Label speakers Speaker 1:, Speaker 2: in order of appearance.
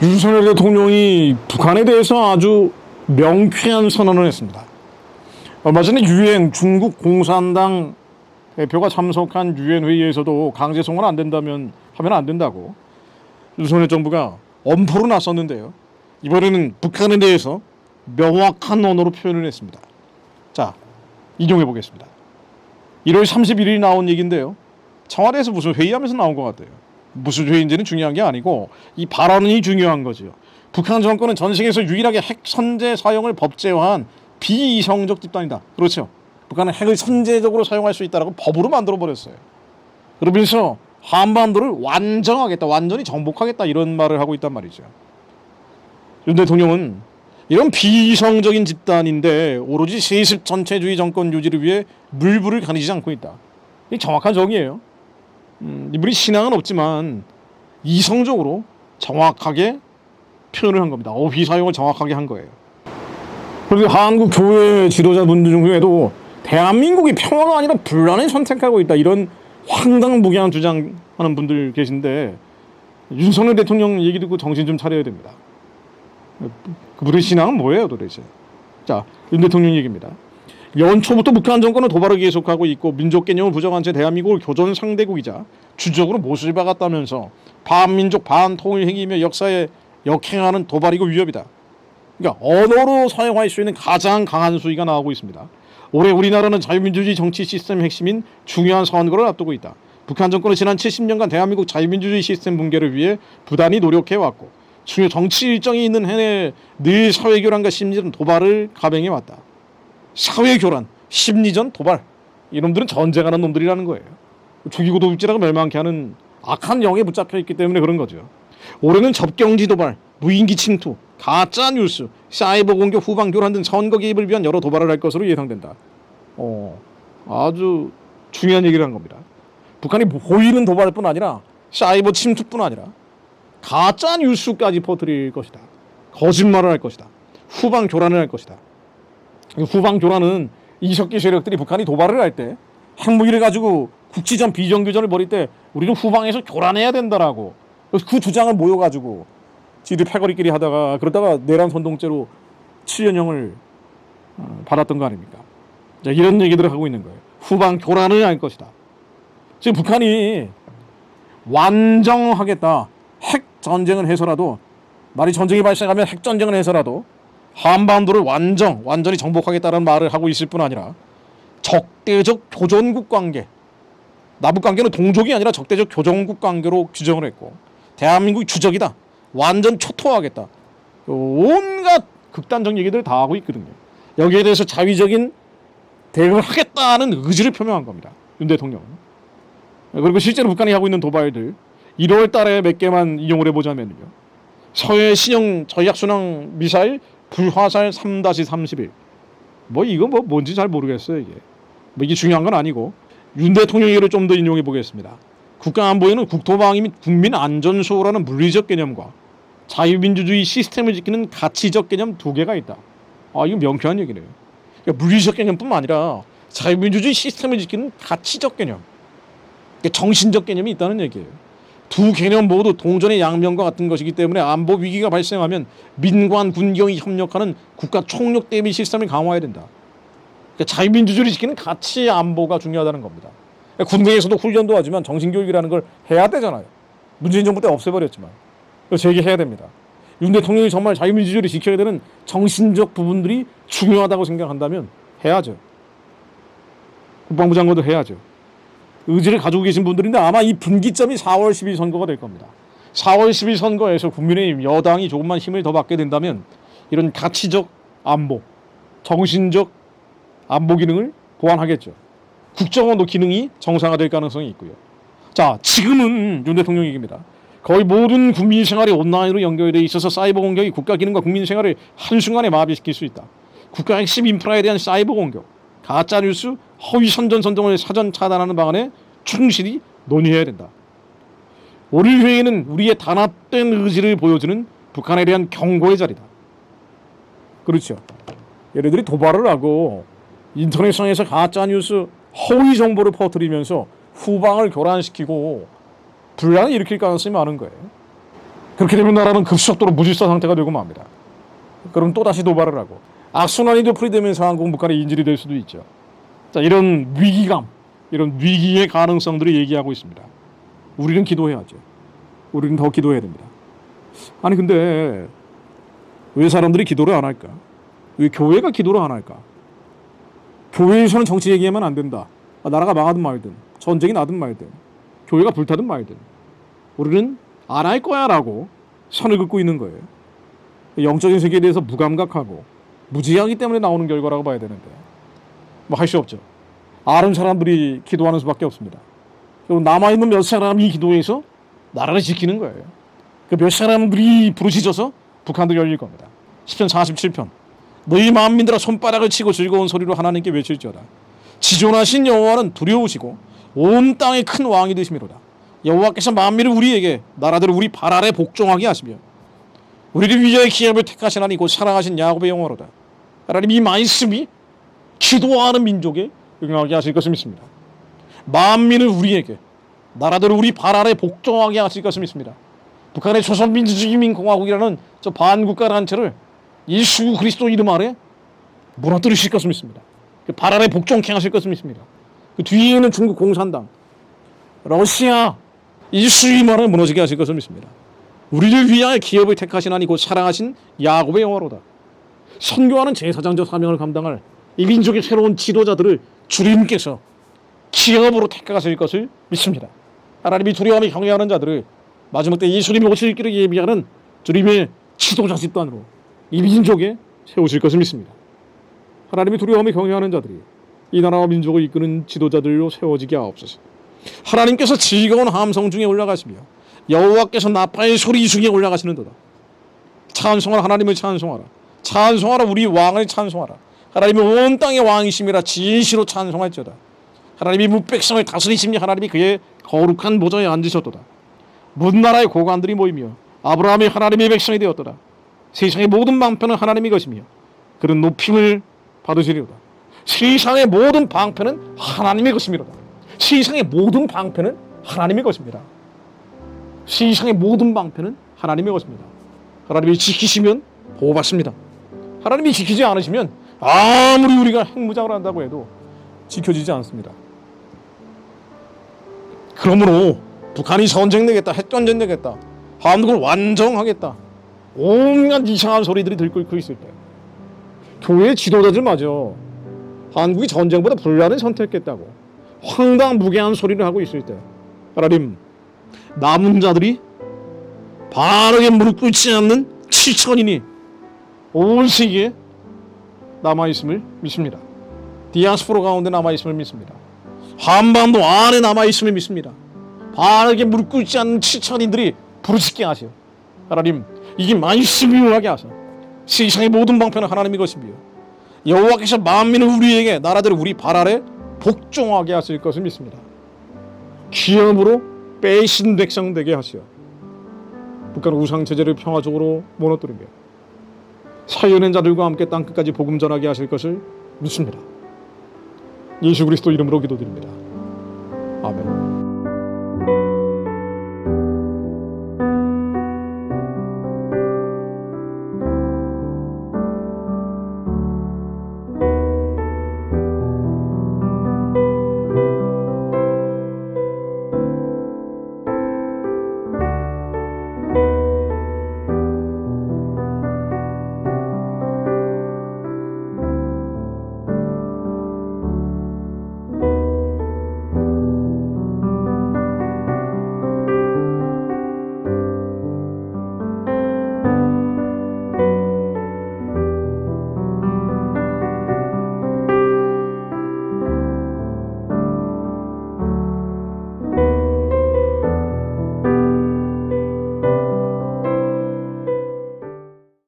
Speaker 1: 윤석열 대통령이 북한에 대해서 아주 명쾌한 선언을 했습니다. 얼마 전에 유엔 중국 공산당 대표가 참석한 유엔 회의에서도 강제 송환 안 된다면 하면 안 된다고 윤석열 정부가 엄포로 나섰는데요. 이번에는 북한에 대해서 명확한 언어로 표현을 했습니다. 자, 인용해 보겠습니다. 1월 31일 나온 얘기인데요. 청와대에서 무슨 회의하면서 나온 것 같아요. 무슨 회의인지는 중요한 게 아니고 이 발언이 중요한 거죠. 북한 정권은 전 세계에서 유일하게 핵 선제 사용을 법제화한 비이성적 집단이다. 그렇죠. 북한은 핵을 선제적으로 사용할 수 있다라고 법으로 만들어 버렸어요. 그러면서 한반도를 완정하겠다, 완전히 정복하겠다 이런 말을 하고 있단 말이죠. 윤 대통령은 이런 비이성적인 집단인데 오로지 세습 전체주의 정권 유지를 위해 물불을 가리지 않고 있다. 이 정확한 정의예요. 이분이 신앙은 없지만 이성적으로 정확하게 표현을 한 겁니다. 어휘 사용을 정확하게 한 거예요. 그리고 한국 교회 지도자분들 중에도 대한민국이 평화가 아니라 분란을 선택하고 있다 이런 황당무계한 주장하는 분들 계신데 윤석열 대통령 얘기 듣고 정신 좀 차려야 됩니다. 그분의 신앙은 뭐예요 도대체? 자, 윤 대통령 얘기입니다. 연초부터 북한 정권은 도발을 계속하고 있고 민족 개념을 부정한 채 대한민국을 교전 상대국이자 주적으로 모습을 박았다면서 반민족 반통일 행위며 역사에 역행하는 도발이고 위협이다. 그러니까 언어로 사용할 수 있는 가장 강한 수위가 나오고 있습니다. 올해 우리나라는 자유민주주의 정치 시스템 핵심인 중요한 선거를 앞두고 있다. 북한 정권은 지난 70년간 대한민국 자유민주주의 시스템 붕괴를 위해 부단히 노력해왔고 중요 정치 일정이 있는 해에 늘 사회교란과 심리전 도발을 감행해왔다. 사회교란, 심리전, 도발 이놈들은 전쟁하는 놈들이라는 거예요. 죽이고 도둑질하고 멸망케 하는 악한 영에 붙잡혀 있기 때문에 그런 거죠. 올해는 접경지 도발, 무인기 침투, 가짜 뉴스, 사이버 공격, 후방 교란 등 선거 개입을 위한 여러 도발을 할 것으로 예상된다. 아주 중요한 얘기를 한 겁니다. 북한이 보이는 도발뿐 아니라 사이버 침투뿐 아니라 가짜 뉴스까지 퍼뜨릴 것이다. 거짓말을 할 것이다. 후방 교란을 할 것이다. 후방 교란은 이석기 세력들이 북한이 도발을 할 때 핵무기를 가지고 국지전 비정규전을 벌일 때 우리는 후방에서 교란해야 된다라고 그 주장을 모여가지고 지들 패거리끼리 하다가 그러다가 내란 선동죄로 7년형을 받았던 거 아닙니까? 자, 이런 얘기들을 하고 있는 거예요. 후방 교란을 할 것이다. 지금 북한이 완정하겠다. 핵 전쟁을 해서라도 말이 전쟁이 발생하면 핵 전쟁을 해서라도 한반도를 완전히 정복하겠다는 말을 하고 있을 뿐 아니라 적대적 교전국 관계, 남북 관계는 동족이 아니라 적대적 교전국 관계로 규정을 했고 대한민국이 주적이다. 완전 초토화하겠다. 온갖 극단적 얘기들 다 하고 있거든요. 여기에 대해서 자위적인 대응을 하겠다는 의지를 표명한 겁니다. 윤 대통령은. 그리고 실제로 북한이 하고 있는 도발들 1월 달에 몇 개만 인용을 해보자면요. 서해 신형 전략순항 미사일 불화살 3-31. 이거 뭔지 잘 모르겠어요 이게. 이게 중요한 건 아니고 윤 대통령 얘기를 좀 더 인용해 보겠습니다. 국가안보에는 국토방위 및 국민안전수호라는 물리적 개념과 자유민주주의 시스템을 지키는 가치적 개념 두 개가 있다. 이거 명쾌한 얘기네요. 그러니까 물리적 개념뿐만 아니라 자유민주주의 시스템을 지키는 가치적 개념, 그러니까 정신적 개념이 있다는 얘기예요. 두 개념 모두 동전의 양면과 같은 것이기 때문에 안보 위기가 발생하면 민관, 군경이 협력하는 국가 총력 대비 시스템을 강화해야 된다. 그러니까 자유민주주의를 지키는 가치 안보가 중요하다는 겁니다. 그러니까 군대에서도 훈련도 하지만 정신교육이라는 걸 해야 되잖아요. 문재인 정부 때 없애버렸지만. 그래서 재개해야 됩니다. 윤 대통령이 정말 자유민주주의를 지켜야 되는 정신적 부분들이 중요하다고 생각한다면 해야죠. 국방부 장관도 해야죠. 의지를 가지고 계신 분들인데 아마 이 분기점이 4월 10일 선거가 될 겁니다. 4월 10일 선거에서 국민의힘 여당이 조금만 힘을 더 받게 된다면 이런 가치적 안보, 정신적 안보 기능을 보완하겠죠. 국정원도 기능이 정상화될 가능성이 있고요. 자, 지금은 윤 대통령 얘기입니다. 거의 모든 국민 생활이 온라인으로 연결되어 있어서 사이버 공격이 국가 기능과 국민 생활을 한순간에 마비시킬 수 있다. 국가 핵심 인프라에 대한 사이버 공격, 가짜뉴스, 허위 선전을 사전 차단하는 방안에 충실히 논의해야 된다. 오늘 회의는 우리의 단합된 의지를 보여주는 북한에 대한 경고의 자리다. 그렇죠. 얘네들이 도발을 하고 인터넷상에서 가짜뉴스, 허위 정보를 퍼뜨리면서 후방을 교란시키고 분란을 일으킬 가능성이 많은 거예요. 그렇게 되면 나라는 급속도로 무질서 상태가 되고 맙니다. 그럼 또다시 도발을 하고 악순환이 되풀이되면서 한국 북한의 인질이 될 수도 있죠. 자, 이런 위기감, 이런 위기의 가능성들을 얘기하고 있습니다. 우리는 기도해야죠. 우리는 더 기도해야 됩니다. 아니 근데 왜 사람들이 기도를 안 할까? 왜 교회가 기도를 안 할까? 교회에서는 정치 얘기하면 안 된다. 나라가 망하든 말든 전쟁이 나든 말든 교회가 불타든 말든 우리는 안 할 거야 라고 선을 긋고 있는 거예요. 영적인 세계에 대해서 무감각하고 무지하기 때문에 나오는 결과라고 봐야 되는데 뭐 할 수 없죠. 아는 사람들이 기도하는 수밖에 없습니다. 그리고 남아있는 몇 사람이 기도해서 나라를 지키는 거예요. 그 몇 사람들이 부르짖어서 북한도 열릴 겁니다. 10편 47편 너희 만민들아 손바닥을 치고 즐거운 소리로 하나님께 외칠지어다. 지존하신 여호와는 두려우시고 온 땅의 큰 왕이 되심이로다. 여호와께서 만민을 우리에게 나라들을 우리 발 아래 복종하게 하시며 우리를 위하여 기업을 택하시나니 곧 사랑하신 야곱의 영화로다. 하나님 이 말씀이 기도하는 민족에 응하게 하실 것을 믿습니다. 만민을 우리에게 나라들을 우리 발 아래 복종하게 하실 것을 믿습니다. 북한의 조선민주주의인민공화국이라는 저 반국가 단체를 예수 그리스도 이름 아래 무너뜨리실 것을 믿습니다. 그 발 아래 복종케 하실 것을 믿습니다. 그 뒤에는 중국 공산당, 러시아 예수 이름 아래 무너지게 하실 것을 믿습니다. 우리를 위하여 기업을 택하시나니 곧 사랑하신 야곱의 영화로다. 선교하는 제사장적 사명을 감당할 이 민족의 새로운 지도자들을 주님께서 기업으로 택하실 것을 믿습니다. 하나님이 두려움에 경외하는 자들을 마지막 때 예수님이 오실 길을 예비하는 주님의 지도자 집단으로 이 민족에 세우실 것을 믿습니다. 하나님이 두려움에 경외하는 자들이 이 나라와 민족을 이끄는 지도자들로 세워지게 하옵소서. 하나님께서 즐거운 함성 중에 올라가시며 여호와께서 나팔의 소리 중에 올라가시는도다. 찬송하라 하나님을 찬송하라. 찬송하라 우리 왕을 찬송하라. 하나님이 온 땅의 왕이심이라 진시로 찬송할지어다. 하나님이 무백성을 다스리시며 하나님이 그의 거룩한 보좌에 앉으셨도다. 모든 나라의 고관들이 모이며 아브라함이 하나님의 백성이 되었도다. 세상의 모든 방편은 하나님이 것이며 그런 높임을 받으시리로다. 세상의 모든 방편은 하나님의 것이미로다. 세상의 모든 방편은 하나님의 것입니다. 세상의 모든 방편은 하나님의 것입니다. 하나님이 지키시면 보호받습니다. 하나님이 지키지 않으시면 아무리 우리가 핵무장을 한다고 해도 지켜지지 않습니다. 그러므로 북한이 전쟁 내겠다, 핵전쟁 내겠다, 한국을 완정하겠다, 온갖 이상한 소리들이 들끓고 있을 때 교회 지도자들마저 한국이 전쟁보다 분란을 선택했다고 황당무계한 소리를 하고 있을 때 하나님 남은 자들이 바르게 무릎 꿇지 않는 7천인이 온 세계에 남아있음을 믿습니다. 디아스포라 가운데 남아있음을 믿습니다. 한반도 안에 남아있음을 믿습니다. 바르게 무릎 꿇지 않는 7천인들이 부르짖게 하시오. 하나님 이게 말씀이 임하게 하사 세상의 모든 방편은 하나님의 것이며 여호와께서 만민을 우리에게 나라들을 우리 발 아래 복종하게 하실 것을 믿습니다. 기업으로 빼신 백성 되게 하시어 북한 우상체제를 평화적으로 무너뜨리며 사연한 자들과 함께 땅끝까지 복음 전하게 하실 것을 믿습니다. 예수 그리스도 이름으로 기도드립니다. 아멘.